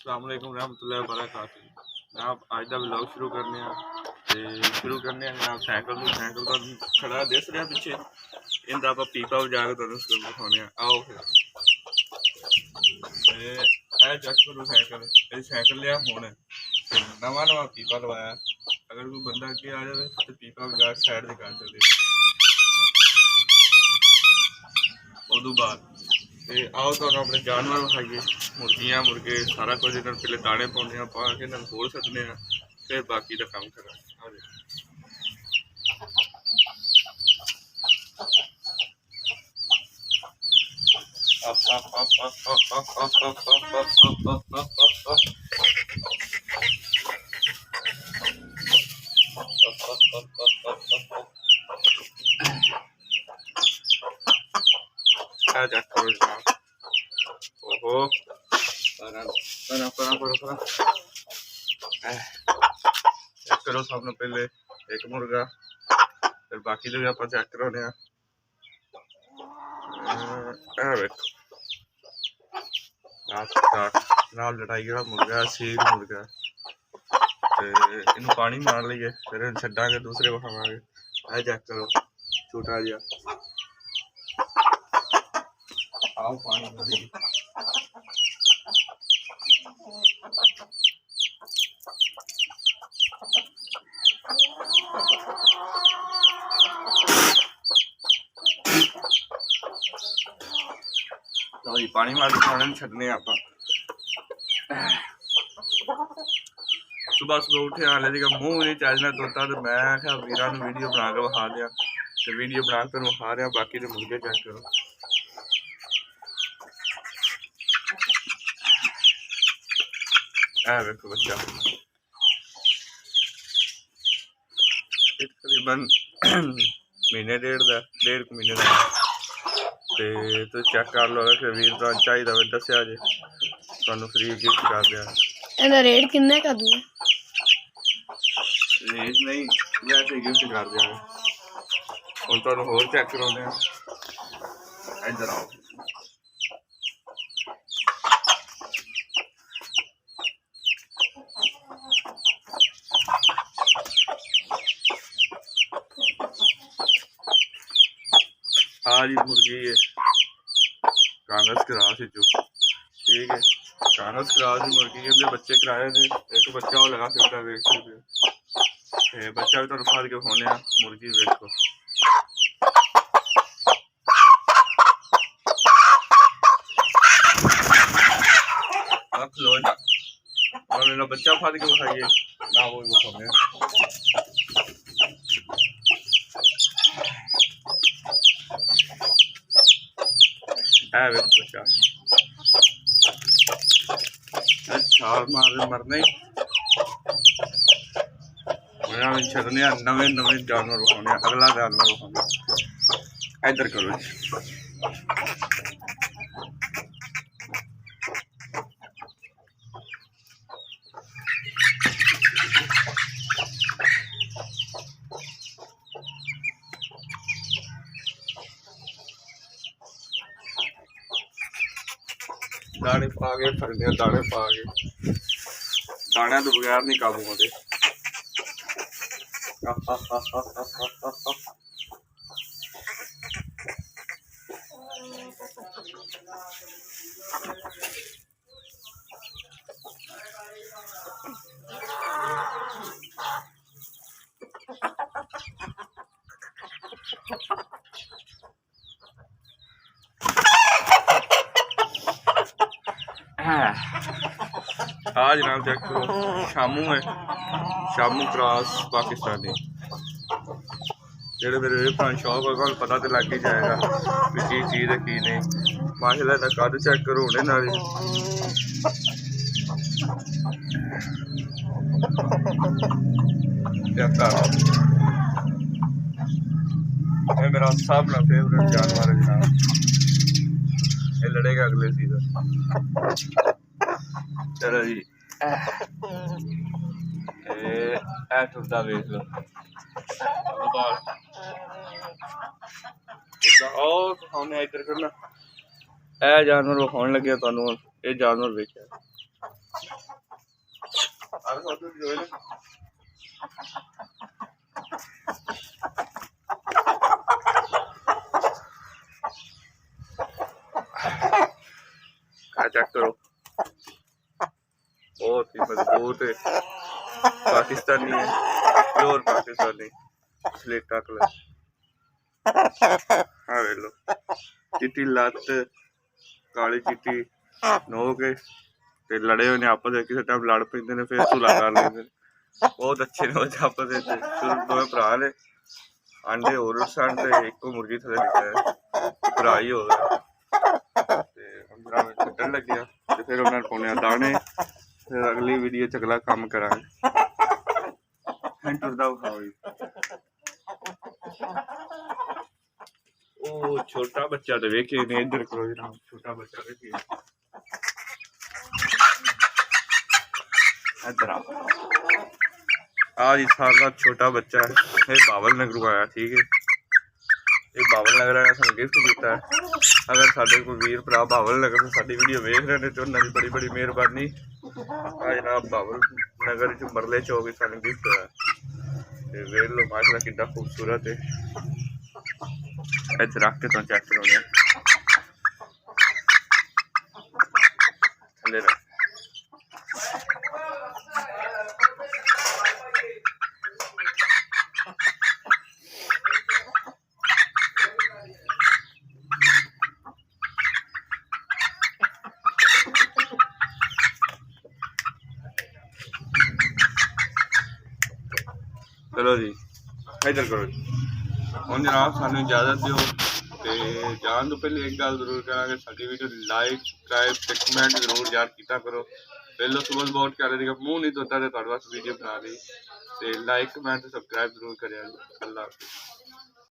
अस्सलाम वालेकुम रहमतुल्लाहि व बरकातहू। जनाब अज का व्लॉग शुरू करने जनाब साइकिल तो खड़ा दिस रहा पिछे इनका आप पीपा बजा के तुम दिखाने आओ फिर चेक करो साइकिल साइकिल लिया फोन नवा नवा पीपा लवाया। अगर कोई बंदा अगे आ जाए तो पीपा बजा साइड से कर सकते उदू बाद आओ तो अपने जानवर विखाइए मुर्गियां मुर्गे सारा कुछ इन्होंने पहले दाने पाने पा के इन्होंने खोल सकते हैं फिर बाकी का काम करा। चेक करो जनाब ओहो चेक करो सब पहले एक मुर्गा फिर बाकी जो भी आप चेक कराने नाल लड़ाई वाला मुर्गा सील मुर्गा इन पानी मार लीए फिर इन छा के दूसरे को खावे। चेक करो छोटा जहा आओ पानी जी पानी मार के छड़ने आप सुबह सुबह उठे हाले जी मूँह नहीं चलना तोता तो मैं क्या वीर वीडियो बना के विखा दिया तो वीडियो बना कर विखा रहा बाकी तो मुर्गे चेक करो। देखो बच्चा तकरीबन महीने डेढ़ महीने का तो चेक कर लो अगर वीर का चाहिए तो दसिया जे तुहानू फ्री गिफ्ट कर दिया। रेट किन्ने का दूं रेट नहीं वैसे गिफ्ट कर दिया हम तुहानू होर चेक कराने इधर आओ। आज मुर्गी है कांग्रेस क्रास ठीक है कांग्रेस क्रास की मुर्गी के बच्चे कराए थे एक बच्चा वो लगा फिरता वेख सकते बच्चा भी तुम फल के खाने मुर्गी देखो लो ना बच्चा फल के खाइए ना वो खाने बच्चा अच्छा मरना ही छड़ने नवे नवे जानवर विखाने अगला जानवर विखाने इधर करो दाने पा के फरने दाने पा के दाने तो बगैर नहीं काबू होते। हाँ जनाब चेक करो शामू है शामू क्रॉस पाकिस्तानी जेड़े मेरे भैन शौक होगा पता तो लग ही जाएगा कि चीज़ है की नहीं। माशाल्लाह कद चेक करो होने ना मेरा सब ना फेवरेट जानवर है जनाब ये लड़ेगा अगले सीजन। चलो जी टुरदा वेख लो हमने इधर करना जानवर विखाने लगे तुहानू ये जानवर वेखिया चेक करो, बहुत ही मजबूत है, पाकिस्तानी है, प्योर पाकिस्तानी स्लेटा कलर। हाँ वे लो, चिट्टी लत, काली चिट्टी नोक ते लड़े हुए ने आपस में, किसी टाइम लड़ पैंदे ने फिर सुलह कर लेंदे ने। बहुत अच्छे ने आपस में, दोवें भरा ने। अंडे होर सन ते इको मुर्गी थले निकले भरा ही हो गया। छड्डन लगे ते फिर उन्होंने पाने दाने। फिर अगली वीडियो च अगला काम करांगे। ओ छोटा बच्चा तो वेखे ने, इधर करो जनाब, छोटा बच्चा वेखे इधर आज सारा छोटा बच्चा है, ये बावल नगरों आया। ठीक है, ये बावल नगर ने सानू गिफ्ट किया है। अगर साडे कोई वीर भरा बावल नगर से साडी वीडियो वेख रहे हैं तो उन्होंने बड़ी बड़ी मेहरबानी। जनाब बावल नगर च मरले चौक सानू गिफ्ट होया, वेख लो माशाल्लाह कितना खूबसूरत है। इधर रख के तो चेक करो थले रख। चलो जी इधर करो जी। हम जनाब सानू इजाजत दो, जान तो पहले एक गल जरूर करा, साडी वीडियो लाइक सब्सक्राइब ते कमेंट जरूर यार किया करो। पहले सुबह बहुत कर रही मुँह नहीं धोता तो वीडियो बना दी, लाइक कमेंट सब्सक्राइब जरूर करें। अल्लाह हाफिज़।